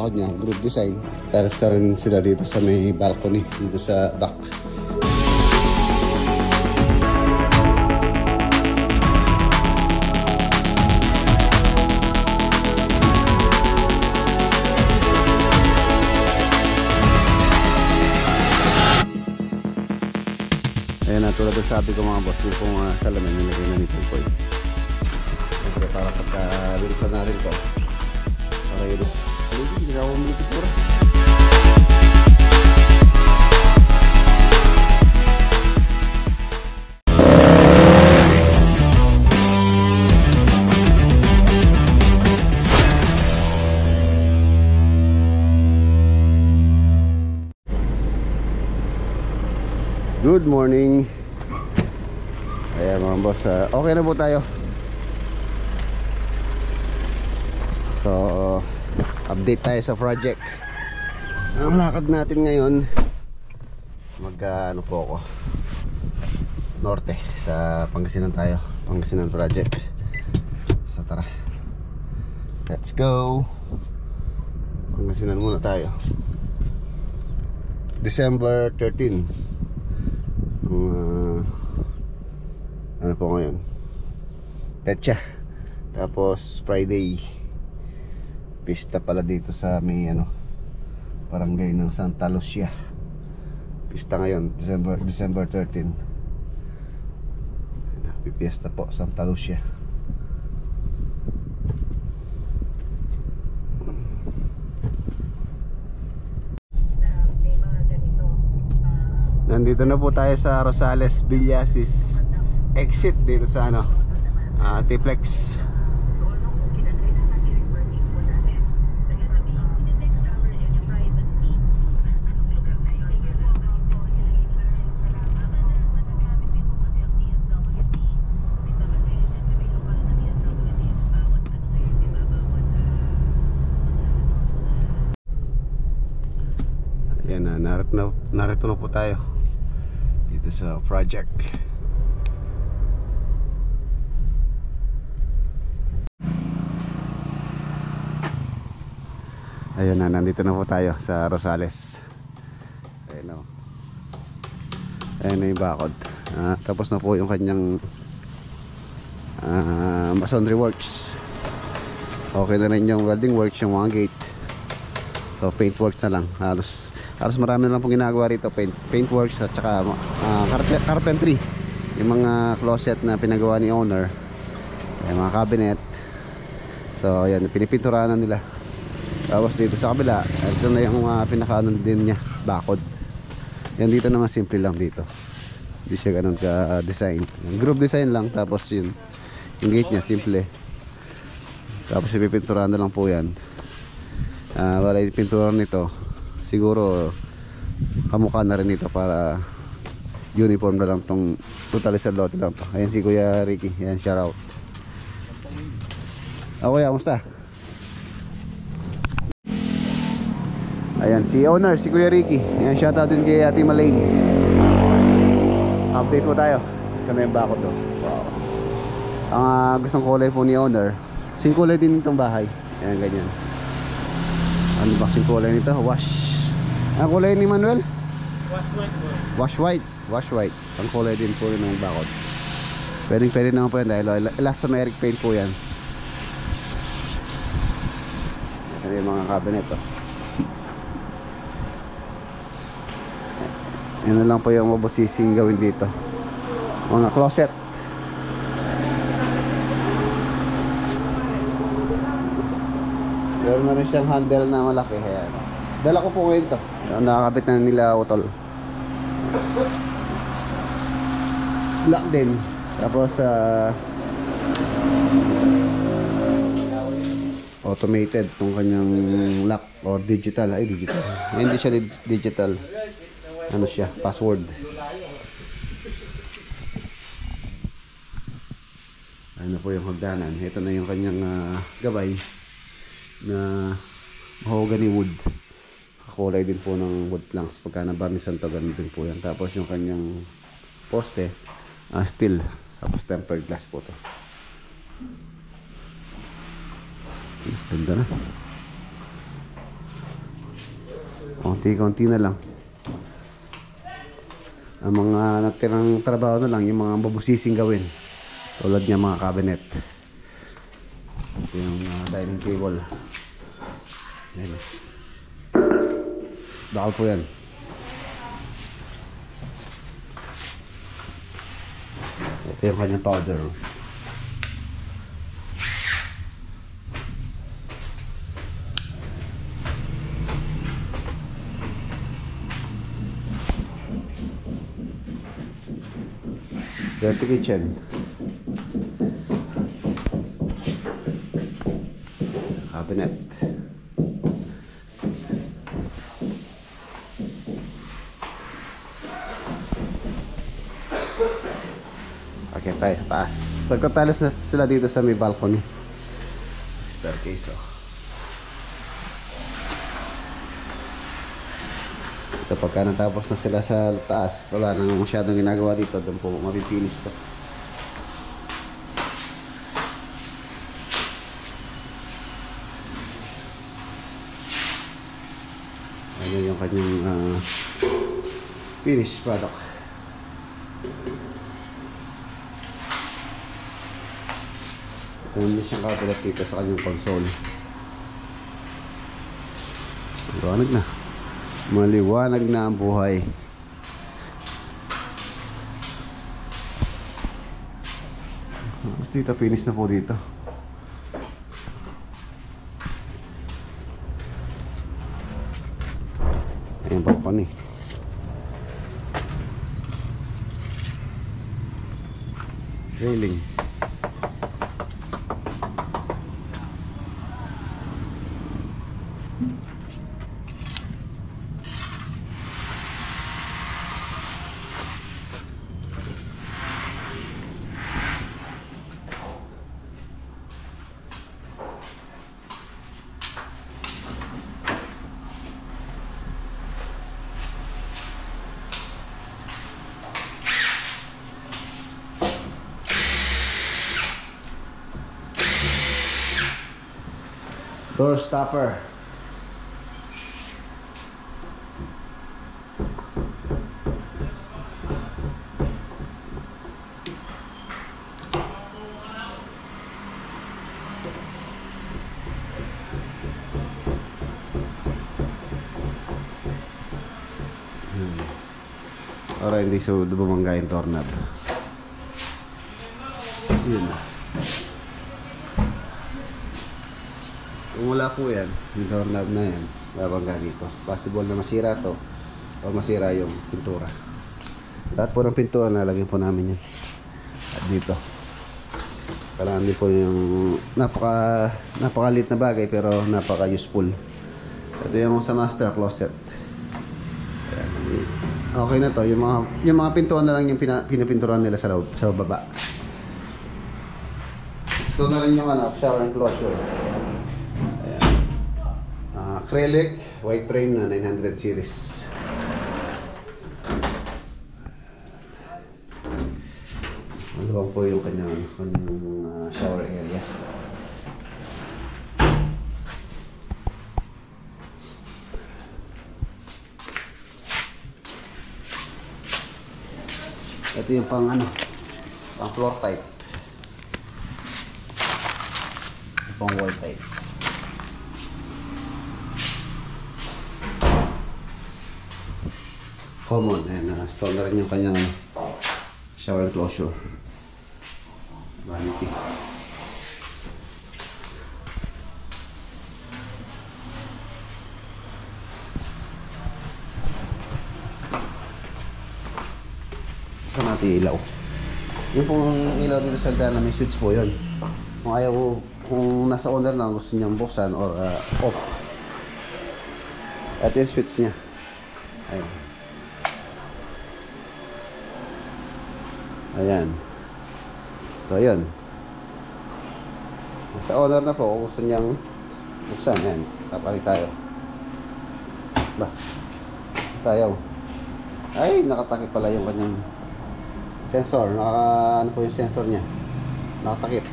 bakod niya, group design. Tapos rin sila dito sa may balcony, dito sa dock. Ayan na, tulad ng sabi ko mga boss, yung kung salamin nilagay na nito po. Siyempre para pagka-bilisan na rin to. Para yun. Hindi na ako malipit po rin. Good morning. Ayan mga boss, okay na po tayo. So update tayo sa project. Ang lakad natin ngayon, ano po ako, norte sa Pangasinan tayo, Pangasinan project. So tara, let's go. Pangasinan muna tayo. December 13. Ano po ngayon, petsa. Tapos Friday, pista pala dito sa may barangay ng Santa Lucia. Pista ngayon, December 13. Happy fiesta po, Santa Lucia. Nandito na po tayo sa Rosales Villasis exit dito sa T-Flex. Ayan na, narito na po tayo dito sa project. Ayan na, nandito na po tayo sa Rosales. Ayan o. Ayan na yung bakod. Tapos na po yung kanyang masonry works. Okay na rin yung welding works, yung mga gate. So paint works na lang. Halos marami na lang pong ginagawa rito. Paint works at saka carpentry. Yung mga closet na pinagawa ni owner. Yung mga cabinet. So ayan, pinipinturahan na nila. Tapos dito sa kabila, ito na yung pinakaano din niya, bakod. Yan dito naman simple lang dito. Hindi siya ganun ka-design. Group design lang, tapos yung gate niya simple. Tapos ipipinturahan na lang po yan. Wala yung pintura nito. Siguro kamukha na rin ito para uniform na lang tong totally sa lote lang to. Ayan si Kuya Ricky, ayan, shout out. Kuya, kamusta? Ayan si owner, si Kuya Ricky. Ayan, shout out din kay Ate Malain. Update po tayo. Ito na yung bakod to. Wow. Ang gustong kulay po ni owner, sing kulay din itong bahay. Ayan, ganyan. Ano ba sing kulay nito? Wash. Ang kulay ni Manuel? Wash white. Wash white. Ang kulay din po yun ng bakod. Pwede naman po yan dahil elastomeric paint po yan. Ito yung mga cabinet to. Yan na lang po yung mabusising gawin dito. Mga closet. Meron na rin siyang handle na malaki. Ayan. Dala ko po ngayon to. Nakakabit na nila utol. Lock din. Tapos automated itong kanyang lock or digital. Ay, digital. Hindi siya digital. Ano siya? Password. Ano po yung hagdanan. Ito na yung kanyang gabay na mahogany wood. Kakulay din po ng wood planks. Pagka nabarnisan to, ganun din po yan. Tapos yung kanyang poste, steel. Tapos tempered glass po to. Ganda na. konti-konti na lang. Ang mga natirang trabaho na lang, yung mga babusising gawin. Tulad niya mga cabinet. Ito yung dining table. Ayan. Bakal po yan. Ito yung kanyang powder. Dirty kitchen. Cabinet. Okay, taas. Nagkatalas na sila dito sa may balcony. Staircase, oh. Ito, pagka natapos na sila sa taas, wala na masyadong ginagawa dito. Doon po mapipinis to. Ayan yung kanyang finished product. Meron siyang cabinet dito sa kanyang console. Maliwanag na. Maliwanag na ang buhay. Mas dito, finish na po dito. Ayan pa pa ni. Railing. Door stopper. Para hindi bumangga yung doorknob. Yun. Kung wala po yan, yung doorknob na yan, babangga dito. Possible na masira to o masira yung pintura. Lahat po ng pintura nalagyan po namin yan. At dito. Kailangan din po yung napakalit na bagay pero napaka useful. Ito yung sa master closet. Okay na to. Yung mga pintuan na lang yung pinapinturan nila sa loob, sa baba. Ito na rin yung shower enclosure. Acrylic, white frame na 900 series. Maluwang po yung kanyang shower area. Ito yung pang floor type. Pang wall type. Common, ayan, install na rin yung kanyang shower enclosure. Vanity. Ito natin ilaw. Yung pong ilaw dito sa daan na may switch po yun. Kung ayaw, kung nasa owner lang gusto niyang buksan or off. Ito yung switch niya. Ayan. Ayan. So, ayan. Sa owner na po, kung gusto niyang buksan, ayan. Papalit tayo. Ba? Tayo. Ay, nakatakip pala yung kanyang sensor. Ano po yung sensor niya? Nakatakip.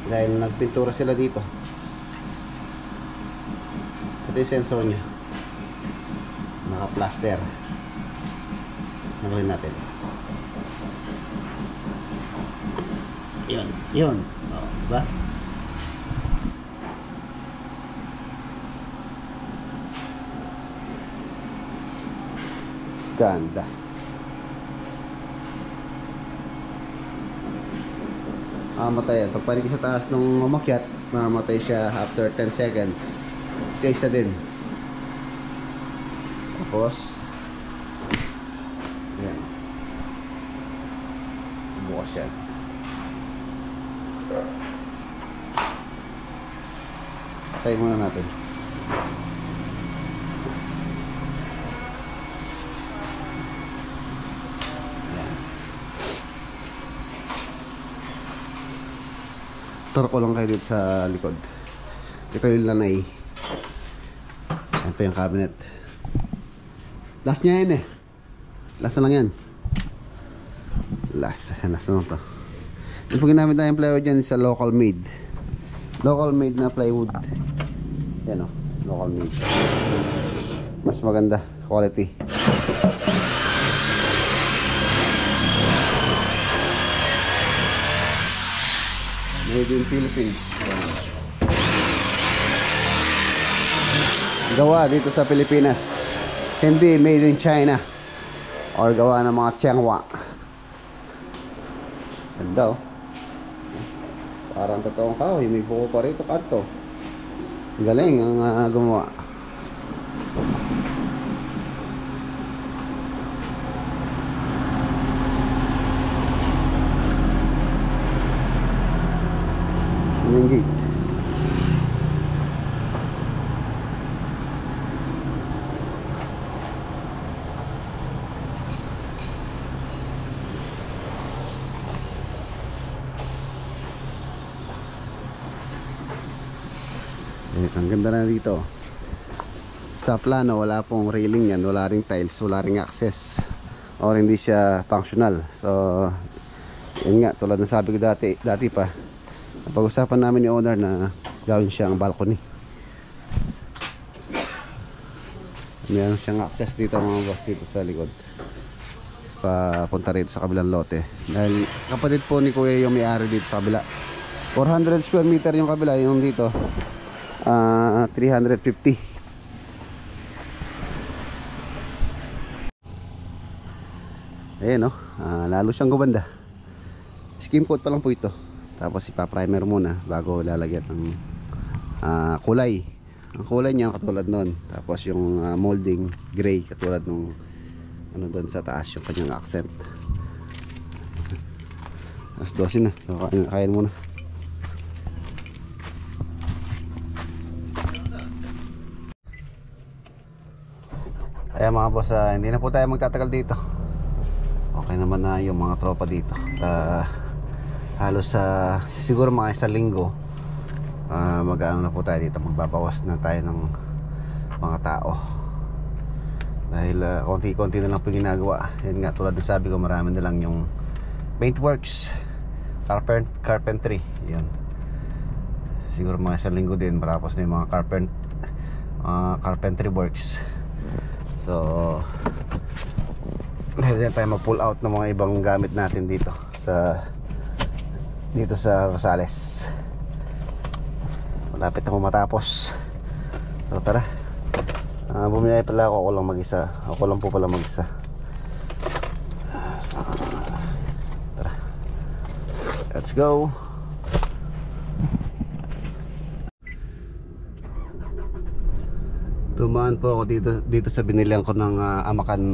Dahil nagpintura sila dito. Ito yung sensor niya. plaster. Nagawin natin. Yun. Oh, diba? Ganda. Mamatay yan. Pag panig sa taas nung umakyat, mamatay siya after 10 seconds. Stay sa din. Tapos yan. Bukas yan. Patay muna natin. Turo ko lang kayo dito sa likod. Ito yung lanay. Ayan pa yung cabinet. Last niya yan eh. Last na lang yan. Last na lang to. Yung pag ginamit na yung plywood dyan is a local made. Local made na plywood. Yan o. Local made. Mas maganda quality. Made in Philippines. Gawa dito sa Pilipinas. Hindi made in China or gawa ng mga Tianghua. Ganda oh. Parang totoong kahoy. May buko pa rito kanto. Galing ang gumawa. Yung gate. Ang ganda na dito. Sa plano wala pong railing yan, wala ring tiles, wala ring access, or hindi siya functional. So yun nga, tulad ng sabi ko dati pa, napag-usapan namin ni owner na gawin siyang balcony. Meron siyang access dito mga boss, dito sa likod papunta rito sa kabilang lote. Dahil kapatid po ni Kuya yung may-ari dito sa kabila. 400 square meter yung kabila, yung dito 350. Ayan o, lalo siyang gumanda. Skim coat pa lang po ito. Tapos ipa-primer muna bago lalagyan ng kulay. Ang kulay niya katulad nun. Tapos yung molding gray katulad nung ano doon sa taas, yung kanyang accent. As 12 na. So kain muna. Ayan mga boss, hindi na po tayo magtatagal dito. Okay naman na yung mga tropa dito. Halos siguro mga isang linggo mag-ano na po tayo dito, magbabawas na tayo ng mga tao dahil konti-konti na lang po ginagawa. Yan nga, tulad ng sabi ko, marami na lang yung paintworks, carpentry. Yan, siguro mga isang linggo din matapos na yung mga carpentry works. So hindi tayo mag-pull out ng mga ibang gamit natin dito sa Rosales. Malapit na po matapos. So tara, bumiyay pala ako lang mag-isa. Ako lang po pala mag-isa. Tara, let's go. Tumaan po ako dito sa binilihan ko ng Amakan.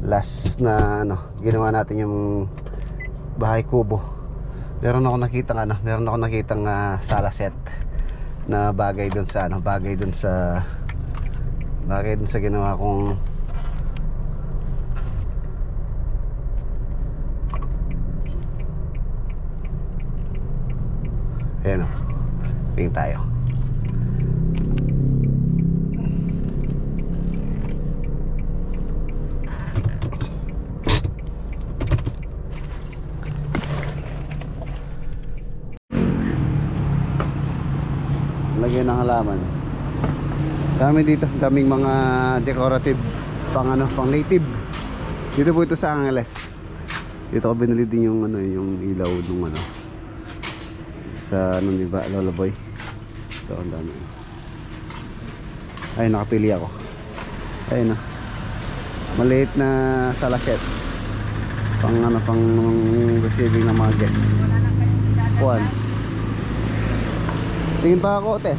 Last na ginawa natin yung bahay kubo. Meron ako nakitang sala set na bagay dun sa ginawa kong ayan o. Tingin tayo. Lagyan ng halaman. Dami dito, daming mga decorative pang ano, pang native. Dito po ito sa Angeles. Dito ko binili din yung ano, yung ilaw nung ano sa ano, di ba, Lolo Boy. Ito ang dami. Ay, nakapili ako. Ayun, no. Maliit na salaset. Pang ano, pang receiving ng mga guests. Kuan. Tingin pa ako, te.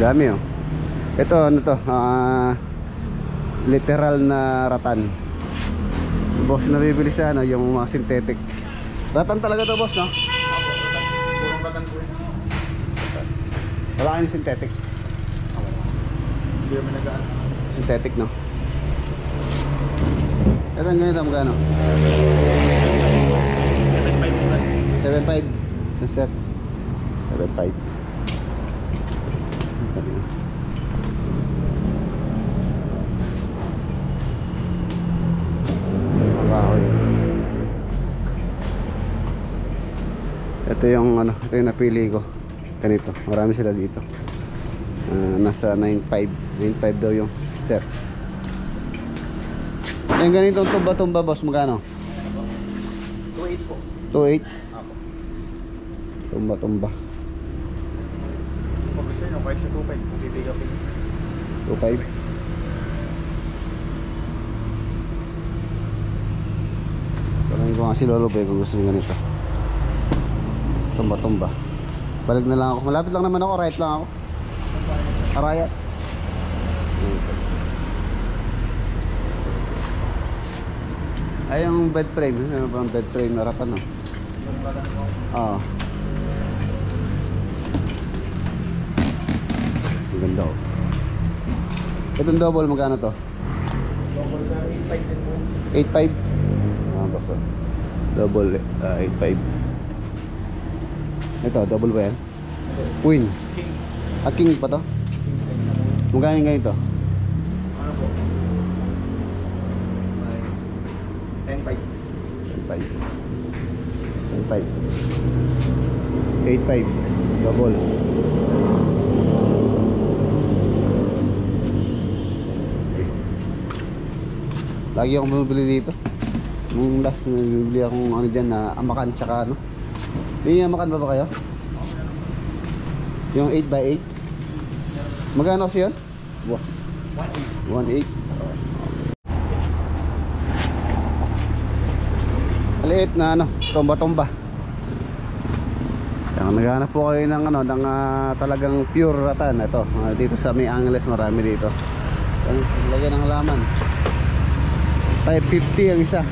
Dami, oh. Ito, ano to? Literal na ratan. Boss, nabibili sa ano, yung mga synthetic. Ratan talaga to, boss, no? Purong ratan po yun. Wala kayong synthetic. Hindi kami nagaan. Synthetic, no? Ito ang ganito, magkano? 7.5 po. 7.5 sa set. 7.5. Makahoy. Ito yung ano, ito yung napili ko. Ganito, marami sila dito. Nasa 9.5. 9.5 daw yung set. Yung ganitong tumba-tumba, boss, magkano? 2.8 po. 2.8. Apo. Tumba-tumba. Kung gusto nyo, kahit sa 2.5, kung bibigapin. 2.5. Parang ko nga si Lolo Boy kung gusto nyo ganito. Tumba-tumba. Balik na lang ako. Malapit lang naman ako. Right lang ako. Arayat. Ay, yung bed frame. Ano ba ang bed frame na ratan, no? Oo. Maganda, oh. Itong double, magkano to? Double sa 8.5 din po. 8.5. Basta. Double, 8.5. Ito, double ba yan? Queen. King. King pa to? King size na po. Magkano yung ganito? Ano po? 10.5. 10.5. 10.5. 8.5. Double. Lagi akong bumibili dito. Nung last na bibili akong ano dyan na amakan tsaka ano. May amakan ba kayo? Yung 8x8. Magkano kasi yun? 1.8. Maliit na ano, tomba-tomba. Kaya naghanap po kayo ng ano, ng talagang pure ratan. Ito, dito sa may Angeles marami dito. Lagyan ng halaman. 550 ang isa.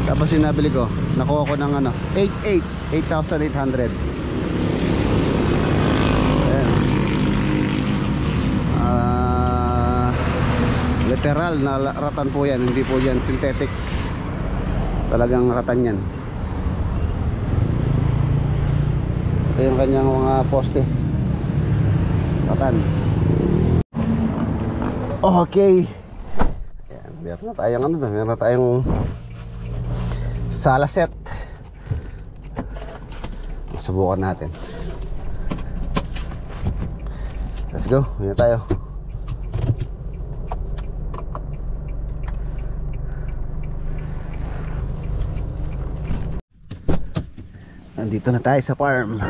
Tapos yung nabili ko, nakuha ko ng ano, 8,800. Ayan. Literal na ratan po yan, hindi po yan synthetic. Talagang ratan yan. Ito yung kanyang mga poste. Ratan. Okay. Ayan, meron na tayong ano doon, meron na tayong sala set. Subukan natin. Let's go, yun tayo. Nandito na tayo sa farm.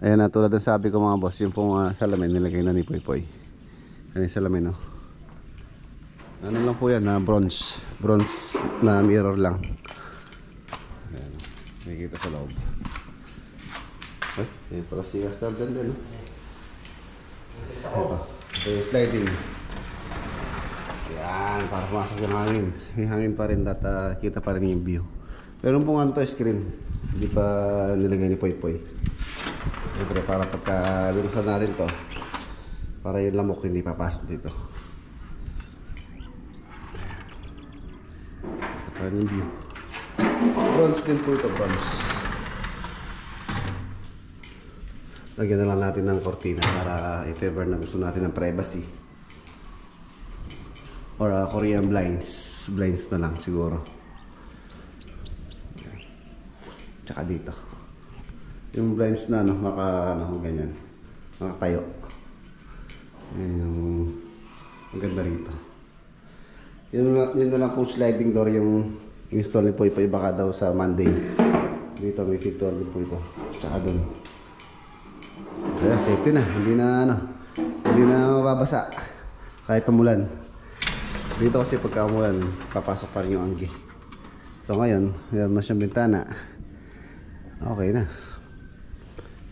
Ayan na, tulad ng sabi ko mga boss, yung pong salamin nilagay na ni Poy Poy. Ano yung salamin, no? Ano lang po yan, bronze. Bronze na mirror lang. Ayan, nakikita sa loob. Ay, ayan pala si Castel din, no? Ito yung sliding. Yan, para pumasok yung hangin. May hangin pa rin at kita pa rin yung view. Meron pong ano to, screen. Hindi pa nilagay ni Poy Poy. Siyempre para pagka binusan natin to, para yung lamok hindi papasok dito. Para yung view. Bronze din po ito, bronze. Lagyan na lang natin ng cortina para if ever na gusto natin ng privacy. Or Korean blinds. Blinds na lang siguro. tsaka dito. Yung blinds na ano, ganyan. Makatayo. Yan yung maganda rito. Yun na lang pong sliding door yung install ni Poy Poy, baka daw sa Monday. Dito may filter din po ito. Tsaka doon. Kaya safety na. Hindi na mababasa. Kahit umulan. Dito kasi pagka umulan, papasok pa rin yung anggi. So ngayon, meron na siyang bintana. Okay na.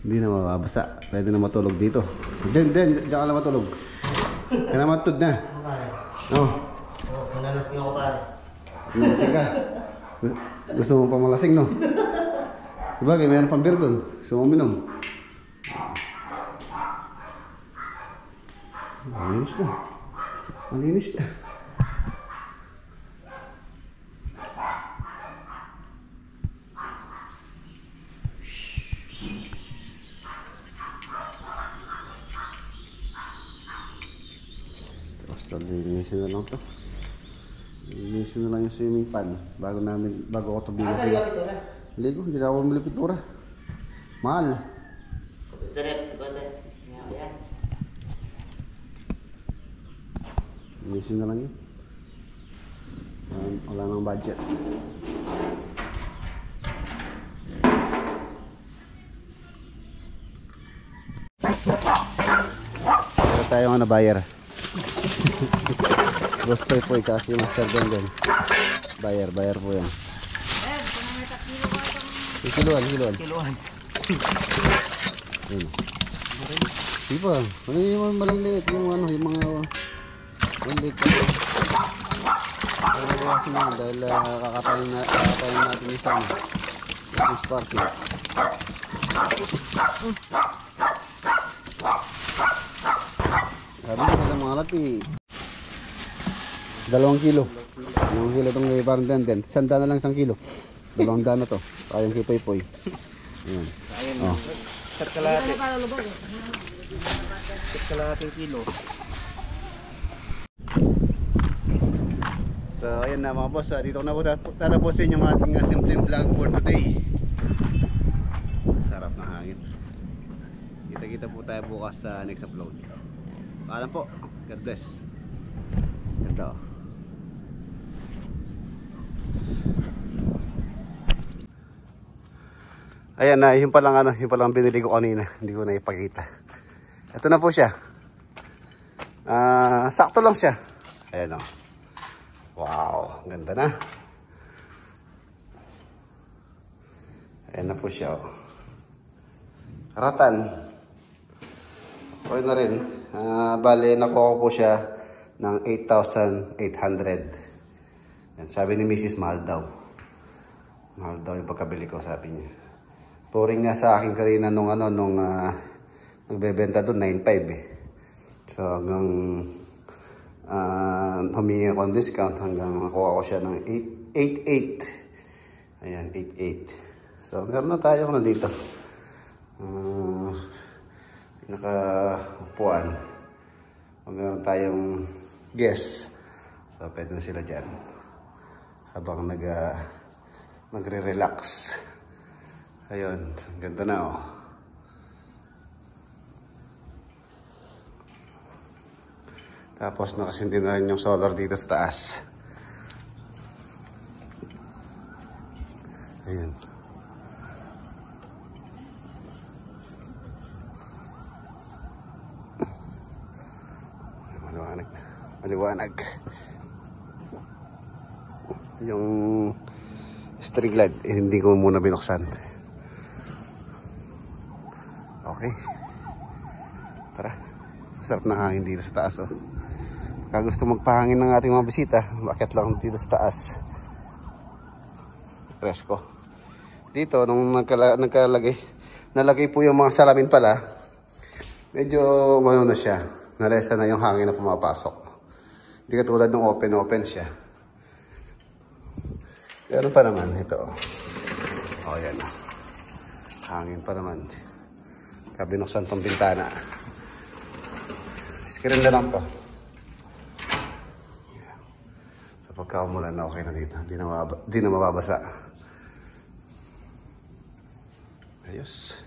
Hindi na mababasa. Pwede na matulog dito. Diyan ka na matulog. Kaya na matulog na. Oo. Manalasing ako pare. Malasing ka. Gusto mo pa malasing, no? Sabagay, mayroon pang beer doon. Gusto mo minom. Malinis na. Malinis na. Tapos linisin na lang to. Linisin na lang yung swimming pan. Bago ako ito Asa bilisin. liga pitura? Ligo, hindi na ako bumili pintura. Mahal. Direct, ganda. Yan. Linisin na lang yun. Wala nang budget. Pero tayo nga na buyer. Boss Poy Poy kasi Master Don. Buyer po yan. Kiluan. Kiluan. Ayun. Di ba? Ano yung maliliit? Yung mga maliliit. Pero kasi nga dahil kakatayin natin isa na. Christmas party. Sabi nga sa mga lapi. 2 kilo. 2 kilo itong parang denden. 100 na lang 1 kilo. 200 na to. Kayang kay Poy Poy. Ayan. Oh. Kalahati. Kalahati kilo. So ayan na mga boss, dito ko na po tatapusin yung ating simpleng vlog for today. Sarap ng hangin. Kita-kita po tayo bukas sa next upload. Paalam po. God bless. Ganda. Ayan na, yung palang binili ko kanina. Hindi ko na ipakita. Ito na po siya. Sakto lang siya. Ayan o. Wow, ganda na. Ayan na po siya o. Karatan. Okay na rin. Bale, nakuha ko po siya ng 8,800. Sabi ni Mrs. mahal daw. Mahal daw yung pagkabili ko, sabi niya. Pouring nga sa akin kanina nung nagbebenta doon 9,500 eh. So hanggang humingi ako ng discount hanggang nakuha ko siya ng 8,800. Ayan, 8,800. So meron na tayo dito. Pinaka-upuan. Meron tayong guest. So pwede na sila dyan. Habang nagre-relax. Ayun, ang ganda na oh. Tapos nakasindi na rin yung solar dito sa taas. Ayun. Maliwanag. Yung string light, hindi ko muna binuksan. Okay. Tara. Sarap na hangin dito sa taas. Oh. Kaya gusto magpahangin ng ating mga bisita, bakit lang dito sa taas. Presko. Dito, nung nalagay po yung mga salamin pala, medyo na siya. Naresa na yung hangin na pumapasok. Hindi katulad ng open siya. Pero pa naman, ito. O, yan. Hangin pa naman. Binuksan tong bintana. Screen na lang to. Sa pagkaumulan na okay na dito. Di na mababasa. Ayos.